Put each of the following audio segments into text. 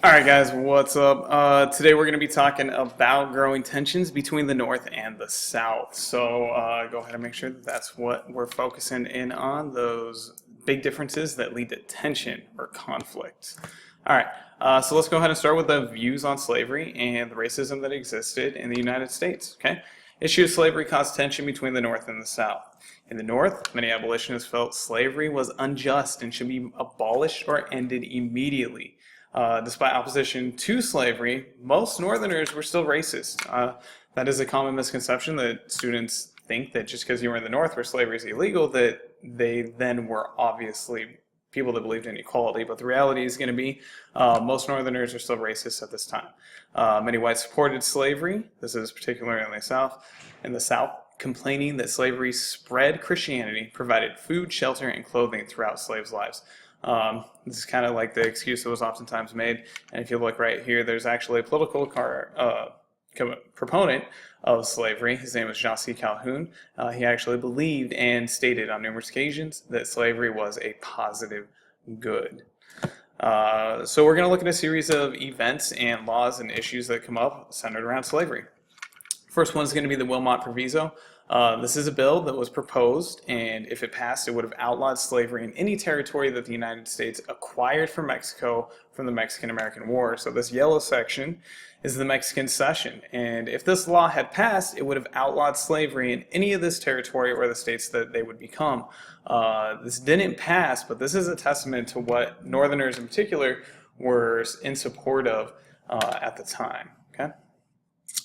All right, guys, what's up? Today we're going to be talking about growing tensions between the North and the South. So go ahead and make sure that that's what we're focusing in on, those big differences that lead to tension or conflict. All right, so let's go ahead and start with the views on slavery and the racism that existed in the United States, okay? Issue of slavery caused tension between the North and the South. In the North, many abolitionists felt slavery was unjust and should be abolished or ended immediately. Despite opposition to slavery, most Northerners were still racist. That is a common misconception that students think that just because you were in the North where slavery is illegal, that they then were obviously people that believed in equality. But the reality is going to be most Northerners are still racist at this time. Many whites supported slavery. This is particularly in the South. In the South, complaining that slavery spread Christianity, provided food, shelter, and clothing throughout slaves' lives. This is kind of like the excuse that was oftentimes made. And if you look right here, there's actually a political proponent of slavery. His name was John C. Calhoun. He actually believed and stated on numerous occasions that slavery was a positive good. So we're going to look at a series of events and laws and issues that come up centered around slavery. First one is going to be the Wilmot Proviso. This is a bill that was proposed, and if it passed, it would have outlawed slavery in any territory that the United States acquired from Mexico from the Mexican-American War. So this yellow section is the Mexican cession, and if this law had passed, it would have outlawed slavery in any of this territory or the states that they would become. This didn't pass, but this is a testament to what Northerners in particular were in support of at the time. Okay.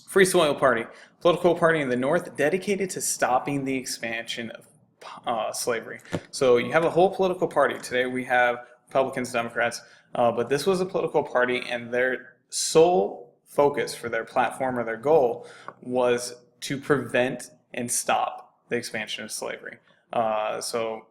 Free Soil Party, political party in the North dedicated to stopping the expansion of slavery. So you have a whole political party. Today we have Republicans, Democrats, but this was a political party, and their sole focus for their platform or their goal was to prevent and stop the expansion of slavery. So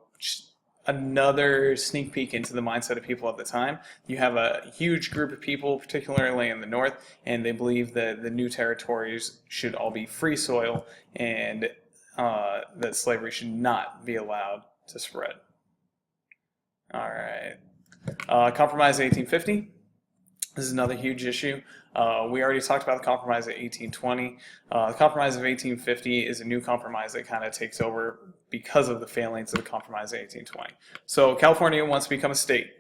another sneak peek into the mindset of people at the time. You have a huge group of people, particularly in the North, and they believe that the new territories should all be free soil and that slavery should not be allowed to spread. All right. Compromise of 1850. This is another huge issue. We already talked about the Compromise of 1820. The Compromise of 1850 is a new compromise that kind of takes over because of the failings of the Compromise of 1820. So California wants to become a state.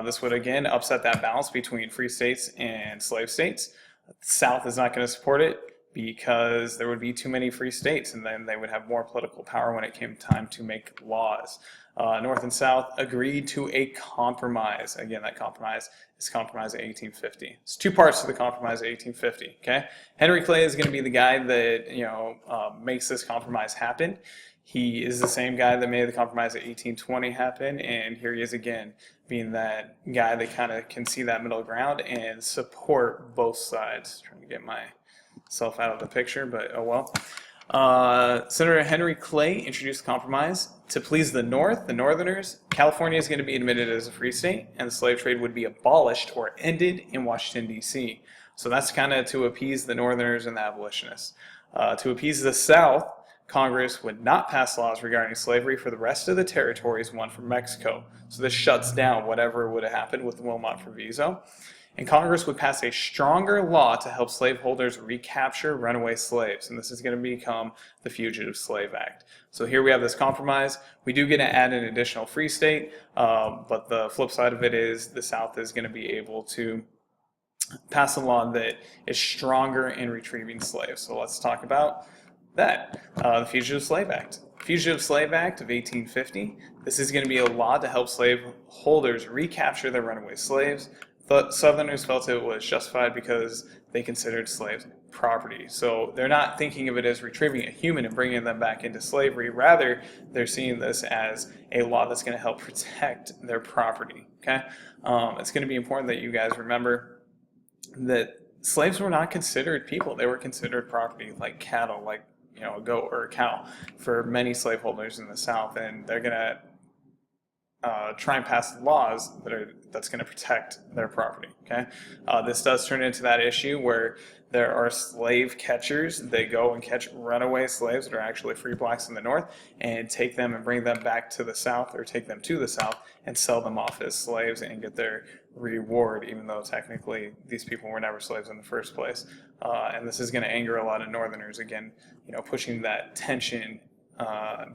This would again upset that balance between free states and slave states. The South is not going to support it because there would be too many free states, and then they would have more political power when it came time to make laws. North and South agreed to a compromise. Again, that compromise is Compromise of 1850. It's two parts to the Compromise of 1850. Okay, Henry Clay is going to be the guy that makes this compromise happen. He is the same guy that made the Compromise of 1820 happen, and here he is again, being that guy that kind of can see that middle ground and support both sides. Trying to get myself out of the picture, but oh well. Senator Henry Clay introduced the compromise to please the North, the Northerners. California is going to be admitted as a free state, and the slave trade would be abolished or ended in Washington, D.C. So that's kind of to appease the Northerners and the abolitionists. To appease the South, Congress would not pass laws regarding slavery for the rest of the territories won from Mexico. So this shuts down whatever would have happened with the Wilmot Proviso. And Congress would pass a stronger law to help slaveholders recapture runaway slaves. And this is going to become the Fugitive Slave Act. So here we have this compromise. We do get to add an additional free state, but the flip side of it is the South is going to be able to pass a law that is stronger in retrieving slaves. So let's talk about that. The Fugitive Slave Act. Fugitive Slave Act of 1850. This is going to be a law to help slaveholders recapture their runaway slaves. But Southerners felt it was justified because they considered slaves property. So they're not thinking of it as retrieving a human and bringing them back into slavery. Rather, they're seeing this as a law that's going to help protect their property. Okay, it's going to be important that you guys remember that slaves were not considered people; they were considered property, like cattle, like a goat or a cow, for many slaveholders in the South, and they're going to try and pass laws that's going to protect their property. Okay, this does turn into that issue where there are slave catchers. They go and catch runaway slaves that are actually free blacks in the North and take them and bring them back to the South, or take them to the South and sell them off as slaves and get their reward, even though technically these people were never slaves in the first place. And this is going to anger a lot of Northerners, again, pushing that tension,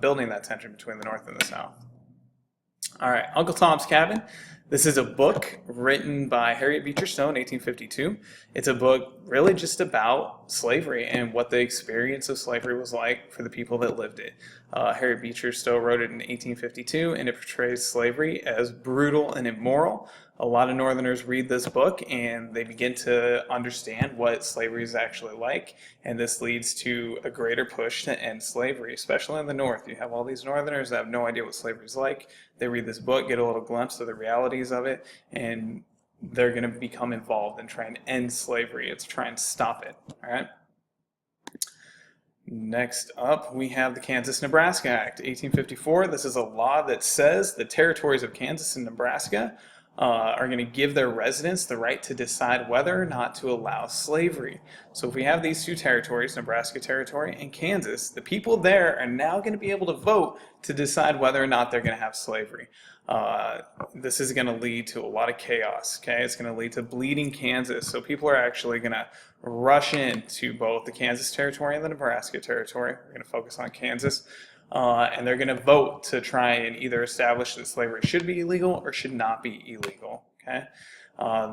building that tension between the North and the South. All right, Uncle Tom's Cabin. This is a book written by Harriet Beecher Stowe in 1852. It's a book really just about slavery and what the experience of slavery was like for the people that lived it. Harriet Beecher Stowe wrote it in 1852, and it portrays slavery as brutal and immoral. A lot of Northerners read this book and they begin to understand what slavery is actually like, and this leads to a greater push to end slavery, especially in the North. You have all these Northerners that have no idea what slavery is like. They read this book, get a little glimpse of the realities of it, and they're going to become involved and try and end slavery. It's try and stop it. All right. Next up, we have the Kansas-Nebraska Act, 1854. This is a law that says the territories of Kansas and Nebraska are going to give their residents the right to decide whether or not to allow slavery. So if we have these two territories, Nebraska Territory and Kansas, the people there are now going to be able to vote to decide whether or not they're going to have slavery. This is going to lead to a lot of chaos, okay? It's going to lead to bleeding Kansas. So people are actually going to rush into both the Kansas Territory and the Nebraska Territory. We're going to focus on Kansas. And they're going to vote to try and either establish that slavery should be illegal or should not be illegal. Okay,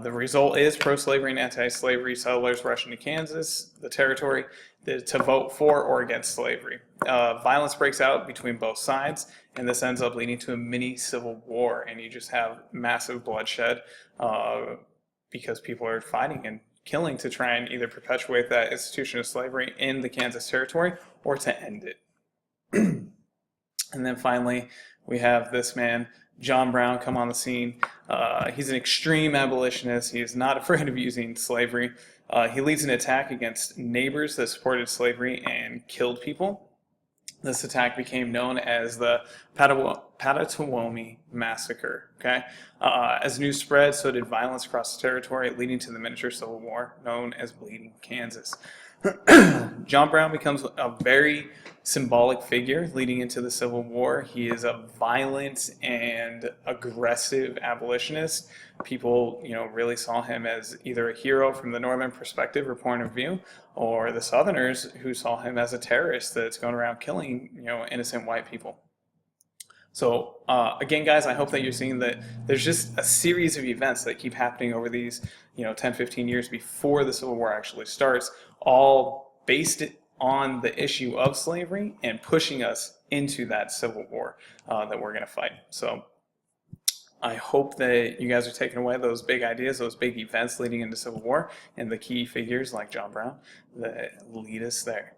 the result is pro-slavery and anti-slavery settlers rush into Kansas, the territory, to vote for or against slavery. Violence breaks out between both sides, and this ends up leading to a mini civil war, and you just have massive bloodshed because people are fighting and killing to try and either perpetuate that institution of slavery in the Kansas Territory or to end it. And then finally, we have this man, John Brown, come on the scene. He's an extreme abolitionist. He is not afraid of using slavery. He leads an attack against neighbors that supported slavery and killed people. This attack became known as the Pottawatomie Massacre. Okay? As news spread, so did violence across the territory, leading to the miniature civil war known as Bleeding Kansas. John Brown becomes a very symbolic figure leading into the Civil War. He is a violent and aggressive abolitionist. People, really saw him as either a hero from the Northern perspective or point of view, or the Southerners who saw him as a terrorist that's going around killing, innocent white people. So again, guys, I hope that you're seeing that there's just a series of events that keep happening over these, 10, 15 years before the Civil War actually starts, all based on the issue of slavery and pushing us into that Civil War that we're going to fight. So I hope that you guys are taking away those big ideas, those big events leading into Civil War, and the key figures like John Brown that lead us there.